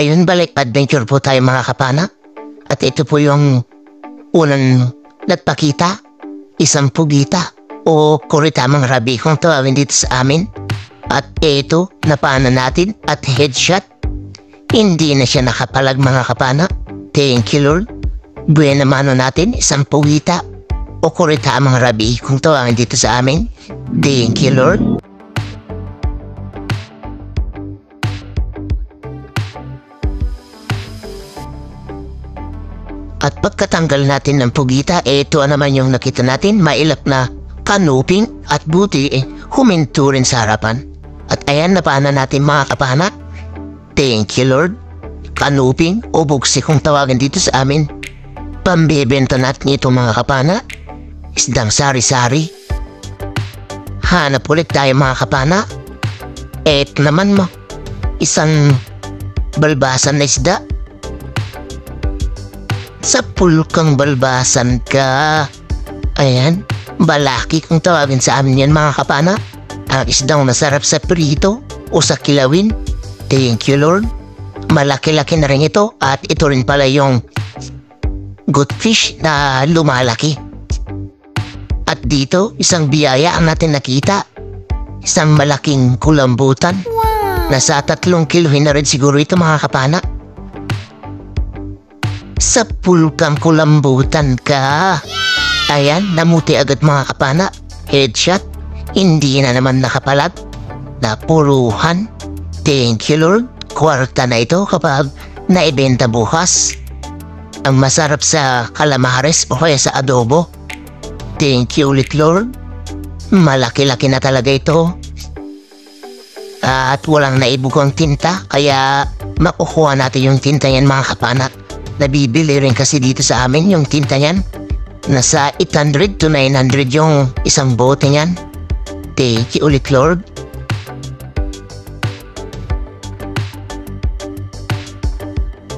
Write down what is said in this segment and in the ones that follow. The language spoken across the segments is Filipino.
Ayun, balik adventure po tayo mga kapana. At ito po yung unang nagpakita, isang pugita o kuritamang rabi kung tawagin dito sa amin. At ito, napana natin at headshot. Hindi na siya nakapalag mga kapana. Thank you Lord. Buena mano natin, isang pugita o kuritamang rabi kung tawagin dito sa amin. Thank you Lord. At pagkatanggal natin ng pugita, ito naman yung nakita natin, mailap na kanuping at buti huminto rin sa harapan. At ayan, napana natin mga kapana. Thank you Lord. Kanuping o buksi kung tawagin dito sa amin. Pambebenta natin ito mga kapana. Isdang sari-sari. Hanap ulit tayo mga kapana. Ito naman mo, isang balbasan na isda. Sa pulkang balbasan ka. Ayan, balaki kung tawagin sa amin yan mga kapana. Ang isdang masarap sa prito o sa kilawin. Thank you Lord. Malaki-laki na rin ito at ito rin pala yung good fish na lumalaki. At dito, isang biyaya ang natin nakita. Isang malaking kulambutan. Nasa 3 kilohin na rin siguro ito mga kapana. Sa pulkang kulambutan ka. Ayan, namuti agad mga kapana. Headshot. Hindi na naman nakapalag. Napuruhan. Thank you Lord. Kwarta na ito kapag naibenta bukas. Ang masarap sa calamares o kaya sa adobo. Thank you ulit Lord. Malaki-laki na talaga ito. At walang naibukang tinta. Kaya makukuha natin yung tinta yan mga kapana. Nabibili rin kasi dito sa amin yung tinta niyan. Nasa 800 to 900 yung isang bote niyan. Thank you ulit Lord.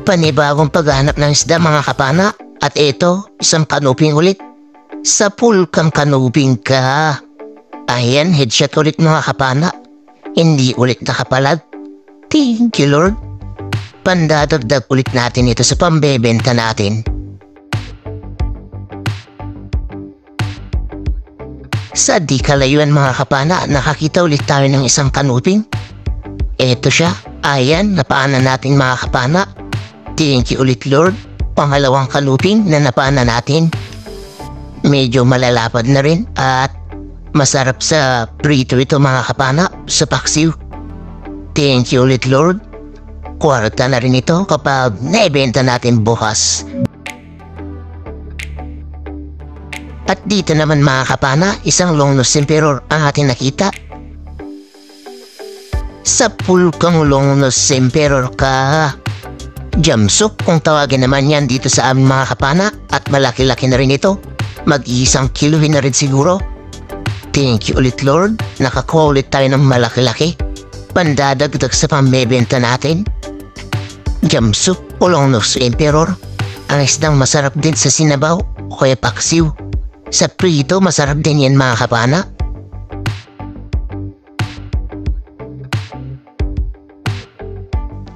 Panibagong paghanap ng isda mga kapana. At ito, isang kanuping ulit. Sa pulkang kanuping ka. Ayan, headshot ulit mga kapana. Hindi ulit nakapalag. Thank you Lord. Pandadagdag ulit natin ito sa pambebenta natin. Sa di kalayuan mga kapana, nakakita ulit tayo ng isang kanuping. Eto siya. Ayan, napaanan natin mga kapana. Thank you ulit Lord. Pangalawang kanuping na napaanan natin. Medyo malalapad na rin at masarap sa prito ito mga kapana, sa paksiw. Thank you ulit Lord. Kwarta na rin ito kapag naibenta natin bukas. At dito naman mga kapana, isang longnose emperor ang ating nakita. Sa pulkang longnose emperor ka. Jamsuk kung tawagin naman yan dito sa aming mga kapana. At malaki-laki na rin ito. Mag-iisang kilohin na rin siguro. Thank you ulit Lord. Nakakuha ulit tayo ng malaki-laki. Pandadagdag sa pambebenta natin. Jamsuk o longnose emperor. Ang isdang masarap din sa sinabaw o kaya paksiw. Sa prito masarap din yan mga kapana.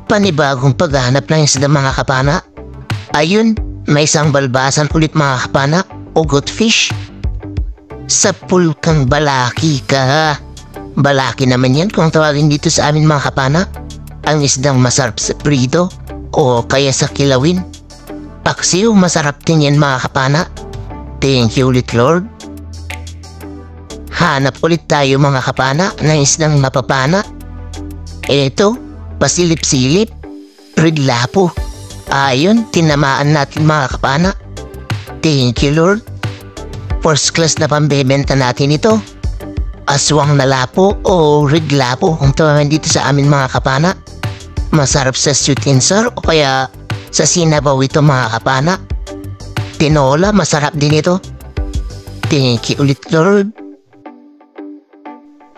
Panibagong paghahanap ng isda mga kapana. Ayun, may isang balbasan ulit mga kapana o good fish. Sa pulkang balaki ka. Balaki naman yan kung tawagin dito sa amin mga kapana. Ang isdang masarap sa prito o kaya sa kilawin. Paksiw masarap din yan mga kapana. Thank you ulit Lord. Hanap ulit tayo mga kapana ng isdang mapapana. Eto, pasilip-silip, ridlapo. Ayun, tinamaan natin mga kapana. Thank you Lord. First class na pambebenta natin ito. Aswang na lapo o ridlapo kung tawagin dito sa amin mga kapana. Masarap sa sweet and sour o kaya sa sinabaw ito mga kapana. Tinola, masarap din ito. Thank you ulit Lord.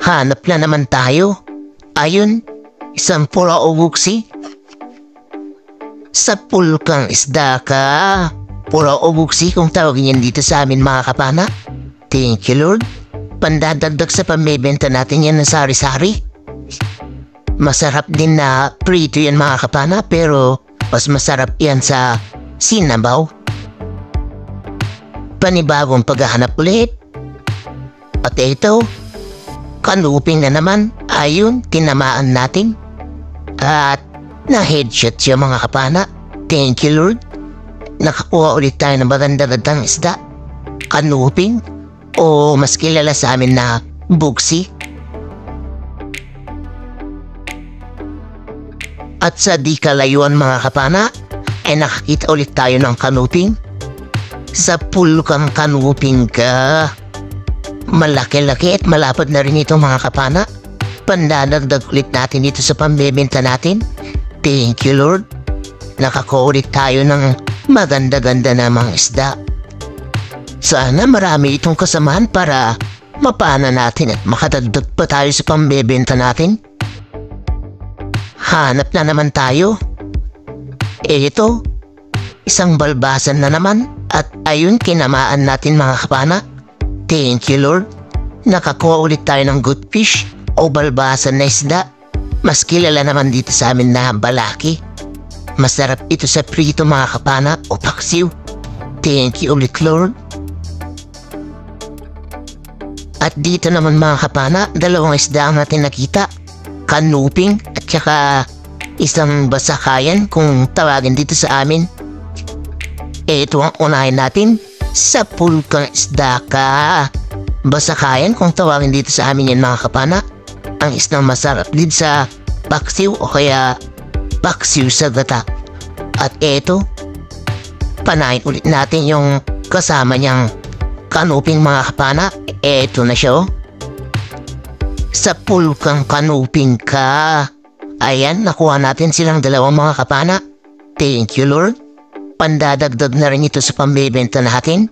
Hanap na naman tayo. Ayun, isang pula o buksi. Sa pulkang isda ka. Pula o buksi kung tawagin yan dito sa amin mga kapana. Thank you Lord. Pandadagdag sa pambebenta natin yan ng sari-sari. Masarap din na prito yan mga kapana, pero mas masarap yan sa sinabaw. Panibagong paghahanap ulit. At ito, kanuping na naman. Ayun, tinamaan natin. At na-headshot siya mga kapana. Thank you Lord. Nakakuha ulit tayo ng maganda-gandang isda. Kanuping, o mas kilala sa amin na buksi. At sa di kalayuan mga kapana, ay nakakita ulit tayo ng kanuping. Sa pool kang kanuping ka. Malaki-laki at malapad na rin ito mga kapana. Pandadagdag ulit natin dito sa pambebenta natin. Thank you Lord. Nakakuha ulit tayo ng maganda-ganda na mga isda. Sana marami itong kasamahan para mapana natin at makadagdag pa tayo sa pambebenta natin. Hanap na naman tayo. Ito, isang balbasan na naman at ayun kinamaan natin mga kapana. Thank you Lord. Nakakuha ulit tayo ng good fish o balbasan na isda. Mas kilala naman dito sa amin na balaki. Masarap ito sa prito mga kapana o paksiw. Thank you ulit Lord. At dito naman mga kapana, dalawang isda ang natin nakita. Kanuping at saka isang basakayan kung tawagin dito sa amin. Ito ang unahin natin. Sa pool kang isda ka. Basakayan kung tawagin dito sa amin yan mga kapana. Ang isang masarap din sa paksiw o kaya paksiw sa gata. At eto, panahin ulit natin yung kasama niyang kanuping mga kapana. Eto na siya oh. Sa pool kang kanuping ka. Ayan, nakuha natin silang dalawang mga kapana. Thank you Lord. Pandadagdag na rin ito sa pambebenta natin.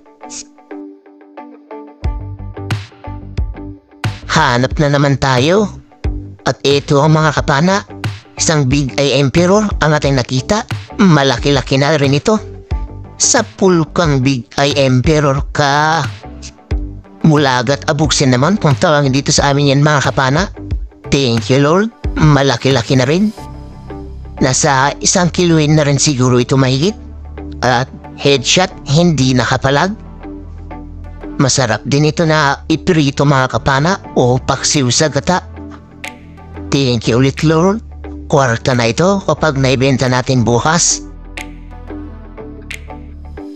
Hanap na naman tayo. At ito ang mga kapana. Isang Big Eye Emperor ang ating nakita. Malaki-laki na rin ito. Sa pool kang Big Eye Emperor ka. Mulagat abuksin naman kung tawagin dito sa amin yan mga kapana. Thank you Lord. Malaki-laki na rin. Nasa 1 kiloin na rin siguro ito mahigit. At headshot hindi nakapalag. Masarap din ito na iprito mga kapana o paksiw sa gata. Thank you ulit Lord. Kwarta na ito kapag naibenta natin bukas.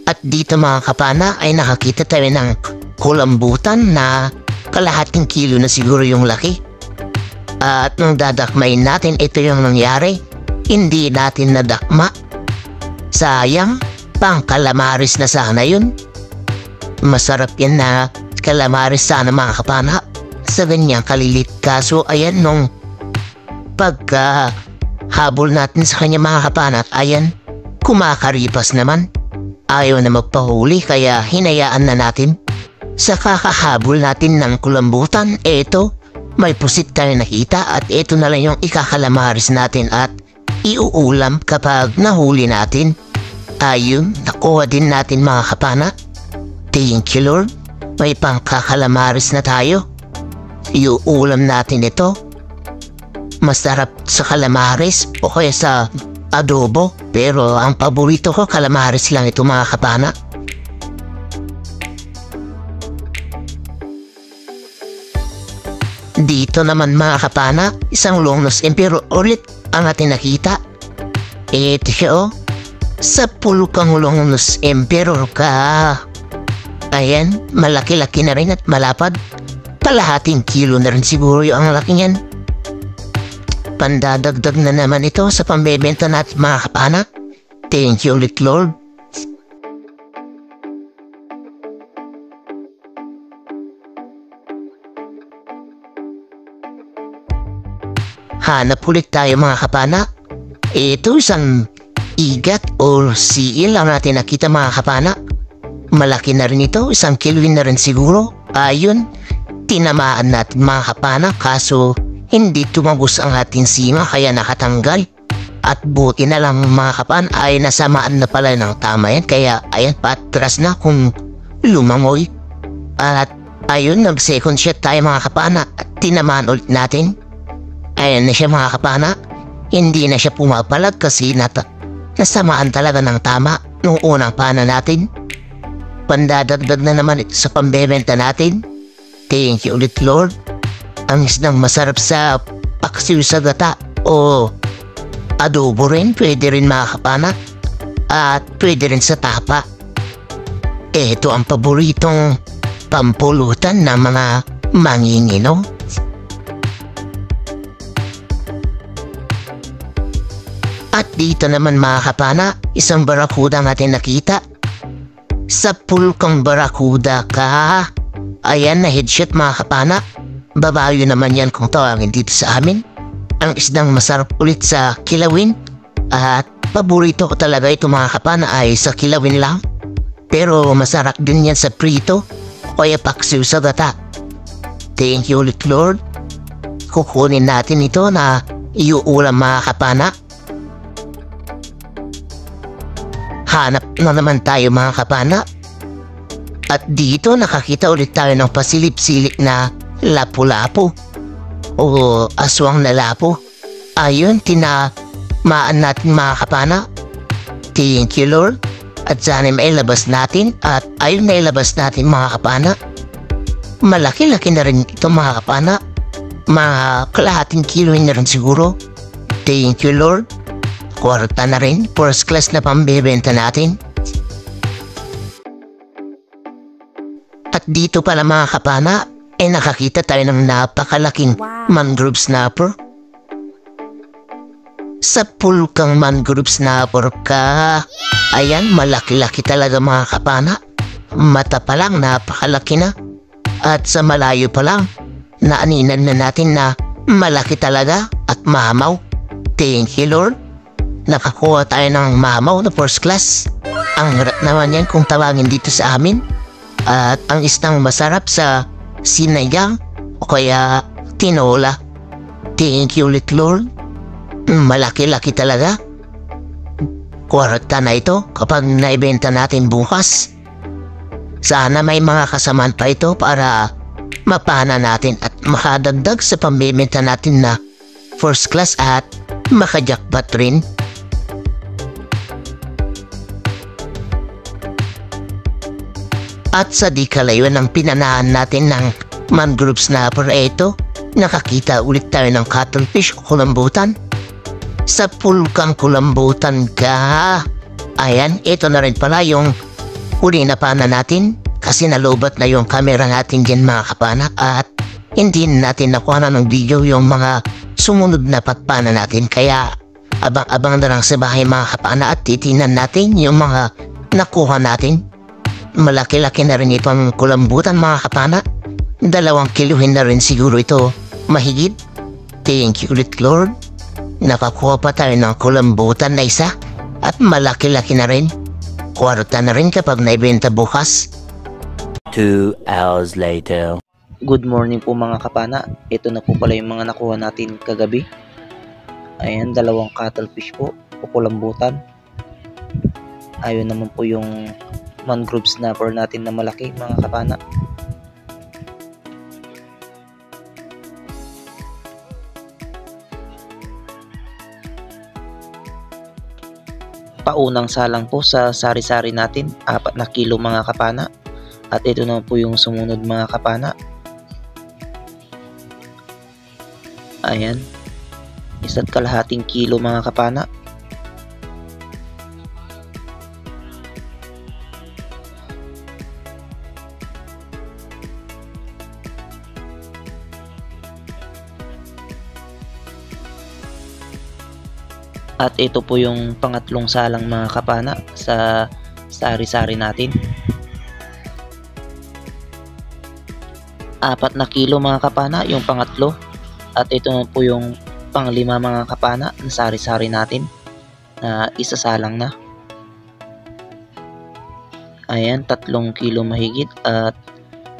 At dito mga kapana ay nakakita tayo ng kulambutan na kalahating kilo na siguro yung laki. At nung dadakmain natin, ito yung nangyari. Hindi natin nadakma. Sayang, pang kalamaris na sana yun. Masarap yan na kalamaris sana mga kapana sa ganyang kalilit. Kaso ayan nung pagka habol natin sa kanya mga kapana, ayan, kumakaripas naman. Ayaw na magpahuli kaya hinayaan na natin. Sa kakahabol natin ng kulambutan, eto, may pusit tayo nakita at eto na lang yung ikakalamaris natin at iuulam kapag nahuli natin. Ayun, nakuha din natin mga kapana. Thank you Lord, may pangkakalamaris na tayo. Iuulam natin ito. Masarap sa kalamaris o kaya sa adobo, pero ang paborito ko kalamaris lang ito mga kapana. Dito naman mga kapana, isang Longnose Emperor ulit ang ating nakita. Ito siya oh. Sa pool kang Longnose Emperor ka. Ayan, malaki-laki na rin at malapad. Kalahating kilo na rin siguro yung ang laki niyan. Pandadagdag na naman ito sa pambebenta natin mga kapana. Thank you ulit Lord. Hanap ulit tayo mga kapana. Ito isang igat o seal ang natin nakita mga kapana. Malaki na rin ito, 1 kiloin na rin siguro. Ayun, tinamaan natin mga kapana kaso hindi tumagos ang ating sima kaya nakatanggal. At buti na lang mga kapana ay nasamaan na pala ng tama yan kaya ayan patras na kung lumangoy. At ayun, nag second shot tayo mga kapana at tinamaan ulit natin. Ayan na siya mga kapana. Hindi na siya pumapalag kasi nasamaan talaga ng tama nung unang pana natin. Pandadagdag na naman ito sa pambebenta natin. Thank you ulit Lord. Ang isdang masarap sa paksiw sa gata o adobo rin, pwede rin mga kapana. At pwede rin sa tapa. Ito ang paboritong pampulutan ng mga mangingino. At dito naman mga kapana, isang barakuda natin nakita. Sa pulkang barakuda ka. Ayan na headshot mga kapana. Babayo naman yan kung tawagin dito sa amin. Ang isdang masarap ulit sa kilawin. At paborito ko talaga ito mga kapana ay sa kilawin lang. Pero masarap din yan sa prito o kaya paksiw sa gata. Thank you ulit Lord. Kukunin natin ito na iuulam mga kapana. Hanap na naman tayo mga kapana. At dito nakakita ulit tayo ng pasilip-silip na lapu-lapu o aswang na lapu. Ayun, tinamaan natin mga kapana. Thank you Lord. At sana mailabas natin. At ayun na ilabas natin mga kapana. Malaki-laki na rin ito mga kapana. Mga kalahating kilo na rin siguro. Thank you Lord. Kwarta na rin, first class na pambebenta natin. At dito pala mga kapana, nakakita tayo ng napakalaking mangrove snapper. Sa pulkang mangrove snapper ka. Ayan, malaki-laki talaga mga kapana. Mata pa lang, napakalaki na. At sa malayo pa lang, naaninan na natin na malaki talaga at mamaw. Thank you Lord. Nakakuha tayo ng mamaw na first class. Ang harap naman yan kung tawagin dito sa amin. At ang isang masarap sa sinagang o kaya tinola. Thank you ulit Lord. Malaki-laki talaga. Kwarta na ito kapag naibenta natin bukas. Sana may mga kasamaan pa ito para mapana natin at makadagdag sa pambibenta natin na first class at makajakpat rin. At sa di kalayuan ng pinanahan natin ng mangrove snapper ito, nakakita ulit tayo ng cuttlefish o kulambutan. Sa pulkang kulambutan ka. Ayan, ito na rin pala yung huli na pana natin kasi nalobat na yung camera natin dyan mga kapana at hindi natin nakuha na ng video yung mga sumunod na patpana natin. Kaya abang-abang na lang sa bahay mga kapana at titinan natin yung mga nakuha natin. Malaki-laki na rin itong kulambutan mga kapana. 2 kiluhin na rin siguro ito mahigit. Thank you ulit Lord. Nakakuha pa tayo ng kulambutan na isa at malaki-laki na rin. Kwarta na rin kapag naibenta bukas. 2 hours later. Good morning po mga kapana. Ito na po pala yung mga nakuha natin kagabi. Ayan, 2 cuttlefish po o kulambutan. Ayun naman po yung mangrove snapper natin na malaki mga kapana. Paunang salang po sa sari-sari natin, 4 na kilo mga kapana. At ito na po yung sumunod mga kapana. Ayan, 1.5 kilo mga kapana. At ito po yung pangatlong salang mga kapana sa sari-sari natin. 4 na kilo mga kapana yung pangatlo. At ito na po yung panglima mga kapana na sari-sari natin na isasalang na. Ayan, 3 kilo mahigit at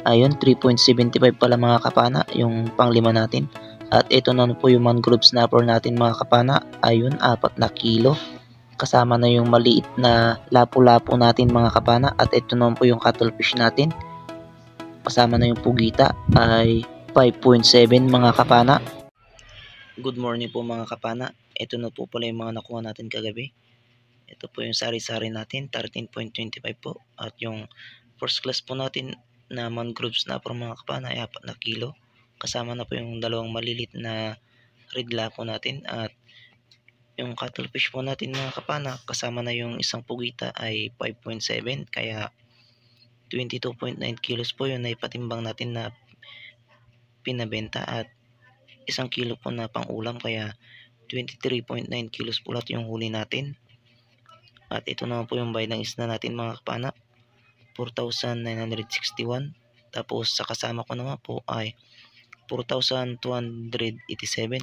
ayun 3.75 pala mga kapana yung panglima natin. At ito na po yung mangrove snapper natin mga kapana. Ayun, 4 na kilo. Kasama na yung maliit na lapu-lapu natin mga kapana. At ito na po yung cuttlefish natin. Kasama na yung pugita ay 5.7 mga kapana. Good morning po mga kapana. Ito na po pala yung mga nakuha natin kagabi. Ito po yung sari-sari natin, 13.25 po. At yung first class po natin na mangrove snapper mga kapana ay 4 na kilo. Kasama na po yung dalawang malilit na red lapo natin. At yung cuttlefish po natin mga kapana, kasama na yung isang pugita ay 5.7. Kaya 22.9 kilos po yun ay patimbang natin na pinabenta. At 1 kilo po na pang ulam, kaya 23.9 kilos po lahat yung huli natin. At ito naman po yung bayad ng isda natin mga kapana, 4,961. Tapos sa kasama ko naman po ay 4,287,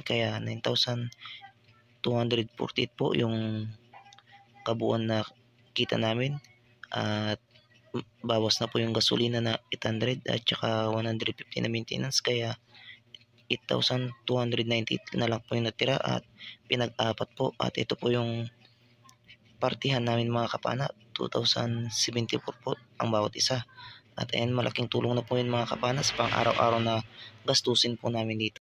kaya 9,248 po yung kabuuan na kita namin. At bawas na po yung gasolina na 800 at saka 150 na maintenance, kaya 8,298 na lang po yung natira at pinag-apat po. At ito po yung partihan namin mga kapana, 2,074 po ang bawat isa. At ayan, malaking tulong na po yun mga kapana sa pang araw-araw na gastusin po namin dito.